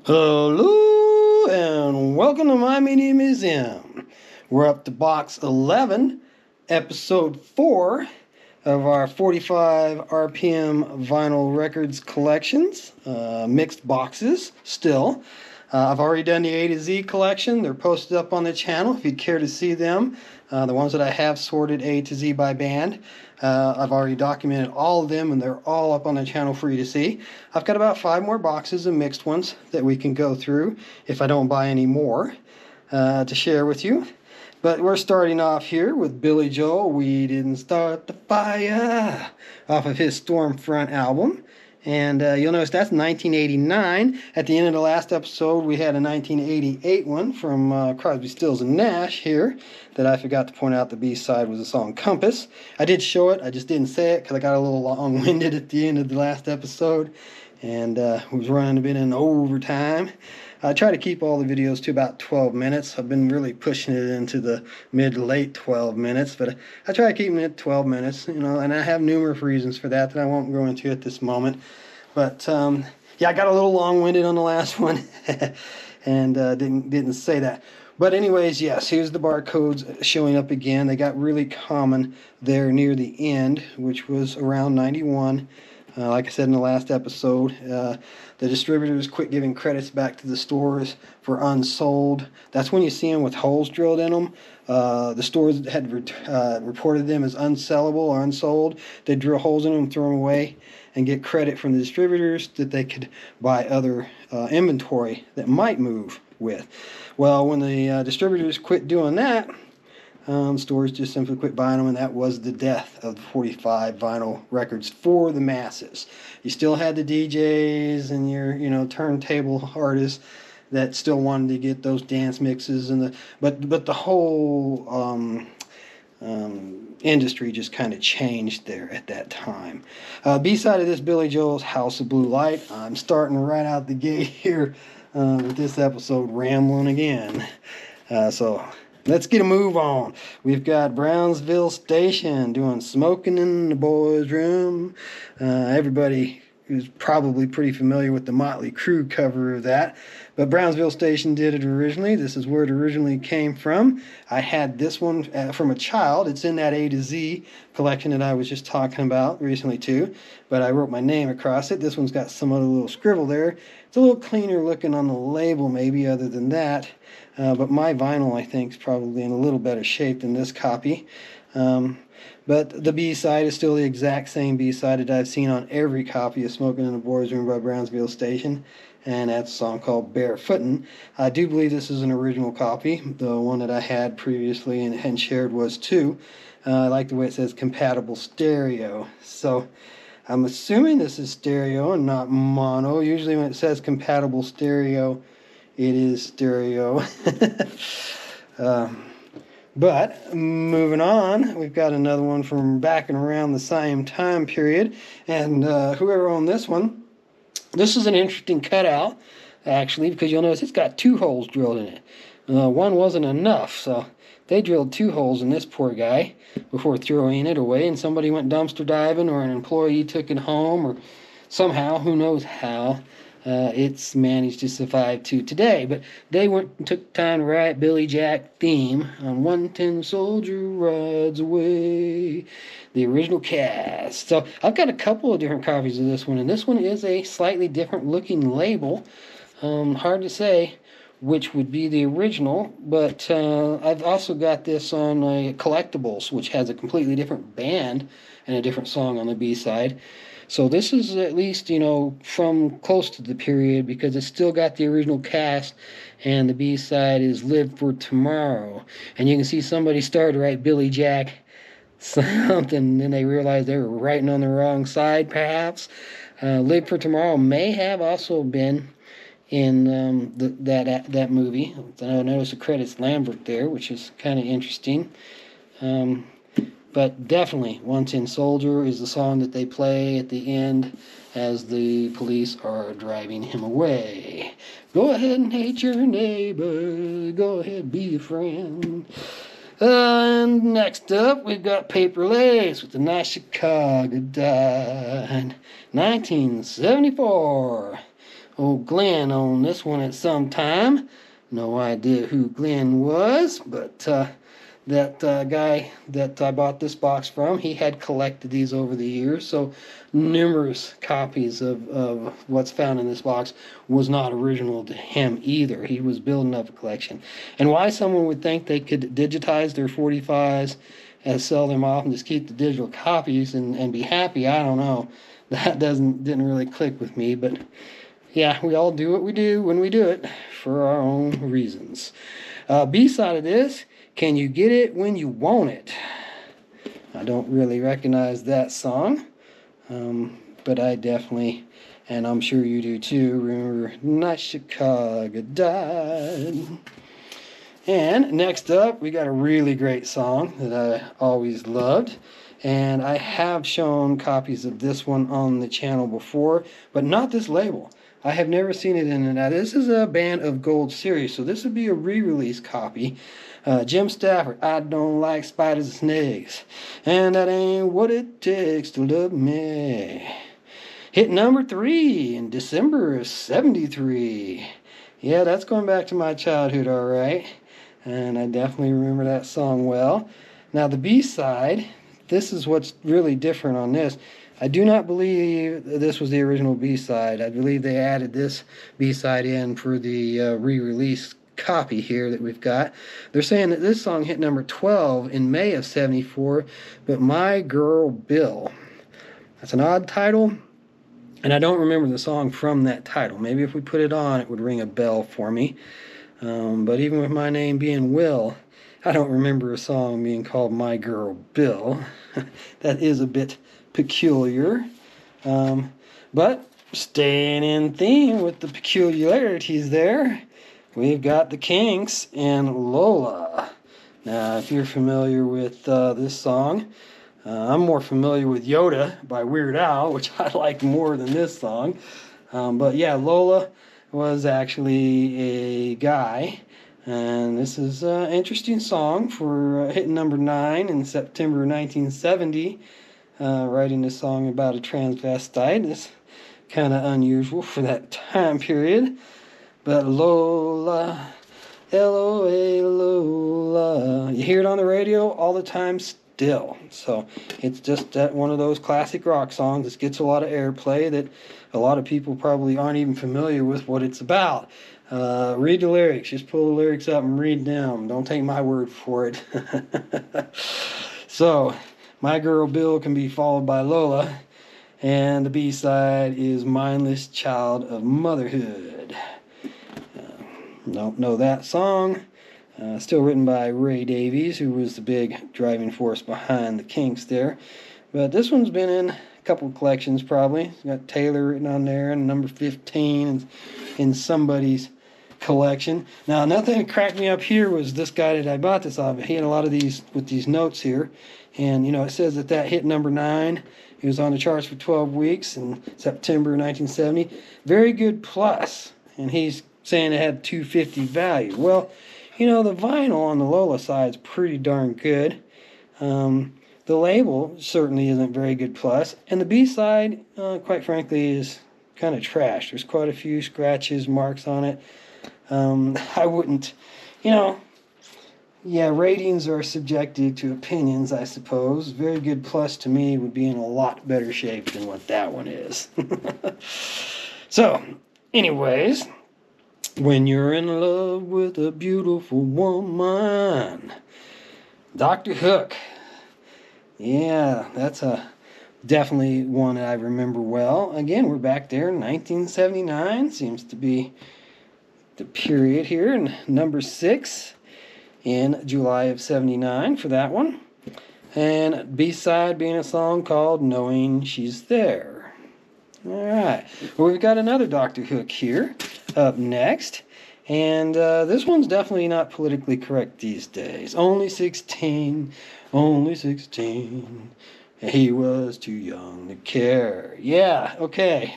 Hello and welcome to my media museum. We're up to box 11, episode 4 of our 45 RPM vinyl records collections, mixed boxes still. I've already done the A to Z collection. They're posted up on the channel if you'd care to see them. The ones that I have sorted A to Z by band. I've already documented all of them and they're all up on the channel for you to see. I've got about 5 more boxes of mixed ones that we can go through if I don't buy any more to share with you. But we're starting off here with Billy Joel, We Didn't Start the Fire, off of his Stormfront album. And you'll notice that's 1989. At the end of the last episode, we had a 1988 one from Crosby, Stills, and Nash here that I forgot to point out the B-side was the song Compass. I did show it, I just didn't say it because I got a little long-winded at the end of the last episode and was running a bit in overtime. I try to keep all the videos to about 12 minutes. I've been really pushing it into the mid to late 12 minutes, but I try to keep them at 12 minutes, and I have numerous reasons for that I won't go into at this moment. But yeah, I got a little long-winded on the last one and didn't say that. But anyways, yes, here's the barcodes showing up again. They got really common there near the end, which was around 91. Like I said in the last episode, the distributors quit giving credits back to the stores for unsold. That's when you see them with holes drilled in them. The stores had reported them as unsellable or unsold. They'd drill holes in them, throw them away, and get credit from the distributors that they could buy other inventory that might move with. Well, when the distributors quit doing that, stores just simply quit buying them, and that was the death of the 45 vinyl records for the masses. You still had the DJs and your turntable artists that still wanted to get those dance mixes, but the whole industry just kind of changed there at that time. B-side of this, Billy Joel's House of Blue Light. I'm starting right out the gate here with this episode rambling again. So let's get a move on. We've got Brownsville Station doing Smoking in the Boys' Room. Everybody who's probably pretty familiar with the Motley Crue cover of that. But Brownsville Station did it originally. This is where it originally came from. I had this one from a child. It's in that A to Z collection that I was just talking about recently too. But I wrote my name across it. This one's got some other little scribble there. It's a little cleaner looking on the label maybe other than that. But my vinyl, I think, is probably in a little better shape than this copy. But the B-side is still the exact same B-side that I've seen on every copy of Smoking in the Boys' Room by Brownsville Station. And that's a song called Barefootin'. I do believe this is an original copy. The one that I had previously and shared was too. I like the way it says compatible stereo. So I'm assuming this is stereo and not mono. Usually when it says compatible stereo, it is stereo. But moving on, we've got another one from back and around the same time period. And whoever owned this one, this is an interesting cutout, actually, because you'll notice it's got 2 holes drilled in it. One wasn't enough, so they drilled 2 holes in this poor guy before throwing it away, and somebody went dumpster diving, or an employee took it home, or somehow, who knows how, it's managed to survive to today. But they took time to write Billy Jack theme on 110 Soldier Rides Away, the original cast. So I've got a couple of different copies of this one, and this one is a slightly different looking label. Hard to say which would be the original, but I've also got this on a Collectibles, which has a completely different band and a different song on the B-side. So this is at least, from close to the period, because it's still got the original cast, and the B-side is Live for Tomorrow. And you can see somebody started to write Billy Jack something, and then they realized they were writing on the wrong side, perhaps. Live for Tomorrow may have also been in that movie. I notice the credits Lambert there, which is kind of interesting. But definitely, 110 Soldier is the song that they play at the end as the police are driving him away. Go ahead and hate your neighbor. Go ahead, be a friend. And next up, we've got Paper Lace with the Night Chicago Died. 1974. Oh, old Glenn on this one at some time. No idea who Glenn was, but that guy that I bought this box from, he had collected these over the years, so numerous copies of what's found in this box was not original to him either. He was building up a collection. And why someone would think they could digitize their 45s and sell them off and just keep the digital copies and be happy, I don't know. That didn't really click with me, but yeah, we all do what we do when we do it for our own reasons. B-side of this, Can You Get It When You Want It? I don't really recognize that song, but I definitely, and I'm sure you do too, remember Night Chicago Died. And next up, we got a really great song that I always loved. And I have shown copies of this one on the channel before, but not this label. I have never seen it in it. Now, this is a Band of Gold series, so this would be a re-release copy. Jim Stafford, I don't like spiders and snakes, and that ain't what it takes to love me. Hit number 3 in December of '73. Yeah, that's going back to my childhood, all right. And I definitely remember that song well. Now, the B-side, this is what's really different on this. I do not believe this was the original B-side. I believe they added this B-side in for the re-release copy here that we've got. They're saying that this song hit number 12 in May of '74, but My Girl Bill. That's an odd title, and I don't remember the song from that title. Maybe if we put it on, it would ring a bell for me. But even with my name being Will, I don't remember a song being called My Girl Bill. That is a bit peculiar. But staying in theme with the peculiarities there, we've got the Kinks and Lola. Now, if you're familiar with this song, I'm more familiar with Yoda by Weird Al, which I like more than this song. But yeah, Lola was actually a guy. And this is an interesting song for hitting number 9 in September 1970. Writing a song about a transvestite is kind of unusual for that time period. But Lola, L-O-A, Lola. You hear it on the radio all the time still. So it's just one of those classic rock songs that gets a lot of airplay that a lot of people probably aren't even familiar with what it's about. Read the lyrics. Just pull the lyrics up and read them. Don't take my word for it. So, My Girl Bill can be followed by Lola. And the B-side is Mindless Child of Motherhood. Don't know that song. Still written by Ray Davies, who was the big driving force behind the Kinks there. But this one's been in a couple of collections probably. It's got Taylor written on there and number 15 in somebody's collection. Now, nothing that cracked me up here was this guy that I bought this off. He had a lot of these with these notes here. And, you know, it says that hit number 9. He was on the charts for 12 weeks in September 1970. Very good plus. And he's saying it had 250 value. Well, you know, the vinyl on the Lola side is pretty darn good. The label certainly isn't very good plus. And the B-side, quite frankly, is kind of trash. There's quite a few scratches, marks on it. I wouldn't, you know, yeah, ratings are subjective to opinions, I suppose. Very good plus to me would be in a lot better shape than what that one is. So, anyways, When You're in Love with a Beautiful Woman. Dr. Hook. Yeah, that's definitely one that I remember well. Again, we're back there in 1979. Seems to be the period here. And number 6 in July of '79 for that one. And B-side being a song called Knowing She's There. All right. Well, we've got another Dr. Hook here up next. And this one's definitely not politically correct these days. Only 16, only 16. He was too young to care. Yeah, okay.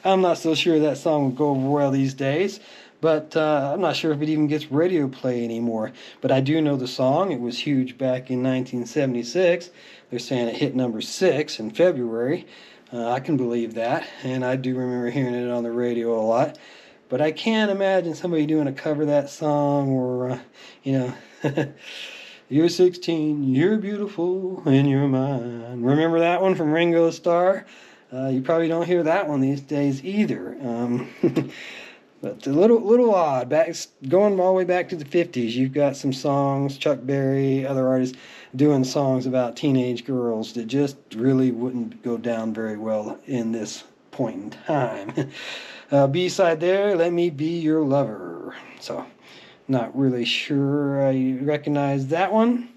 I'm not so sure that song would go over well these days. But I'm not sure if it even gets radio play anymore. But I do know the song. It was huge back in 1976. They're saying it hit number 6 in February. I can believe that, and I do remember hearing it on the radio a lot. But I can't imagine somebody doing a cover of that song, or, you're 16, you're beautiful, and you're mine. Remember that one from Ringo Starr? You probably don't hear that one these days either. But a little odd. Going all the way back to the 50s, you've got some songs, Chuck Berry, other artists, doing songs about teenage girls that just really wouldn't go down very well in this point in time. B-side there, Let Me Be Your Lover. So, not really sure I recognize that one.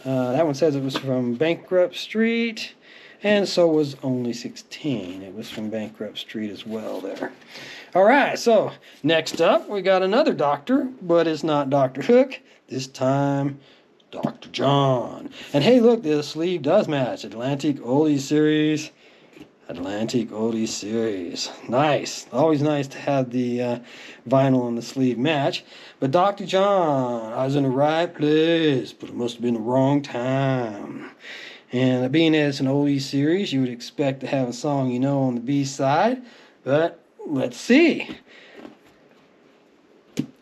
That one says it was from Bankrupt Street, and so was Only 16. It was from Bankrupt Street as well there. All right, so next up, we got another doctor, but it's not Dr. Hook. This time, Dr. John. And hey, look, this sleeve does match. Atlantic Oldies Series. Atlantic Oldies Series. Nice. Always nice to have the vinyl and the sleeve match. But Dr. John, I was in the right place, but it must have been the wrong time. And being as it's an Oldies series, you would expect to have a song you know on the B side, but let's see.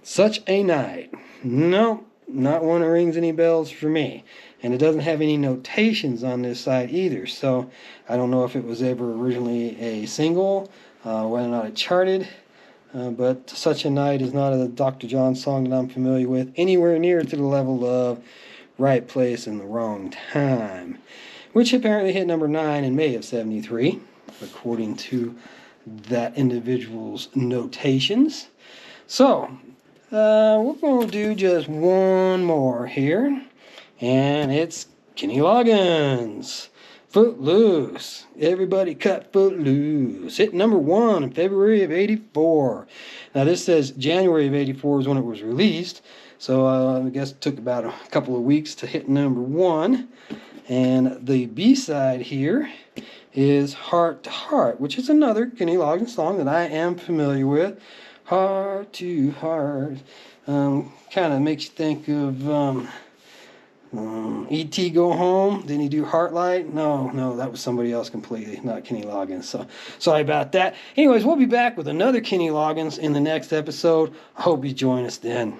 Such a Night. No, not one that rings any bells for me. And it doesn't have any notations on this side either. So I don't know if it was ever originally a single, whether or not it charted. But Such a Night is not a Dr. John song that I'm familiar with, anywhere near to the level of Right Place and the Wrong Time, which apparently hit number 9 in May of 73, according to that individual's notations. So, we're going to do just one more here, and it's Kenny Loggins, Footloose. Everybody cut Footloose. Hit number 1 in February of 84. Now, this says January of 84 is when it was released, so I guess it took about a couple of weeks to hit number 1. And the B-side here is Heart to Heart, which is another Kenny Loggins song that I am familiar with. Heart to Heart. Kind of makes you think of E.T. Go Home. Didn't he do Heartlight? No, that was somebody else completely, not Kenny Loggins. So sorry about that. Anyways, we'll be back with another Kenny Loggins in the next episode. I hope you join us then.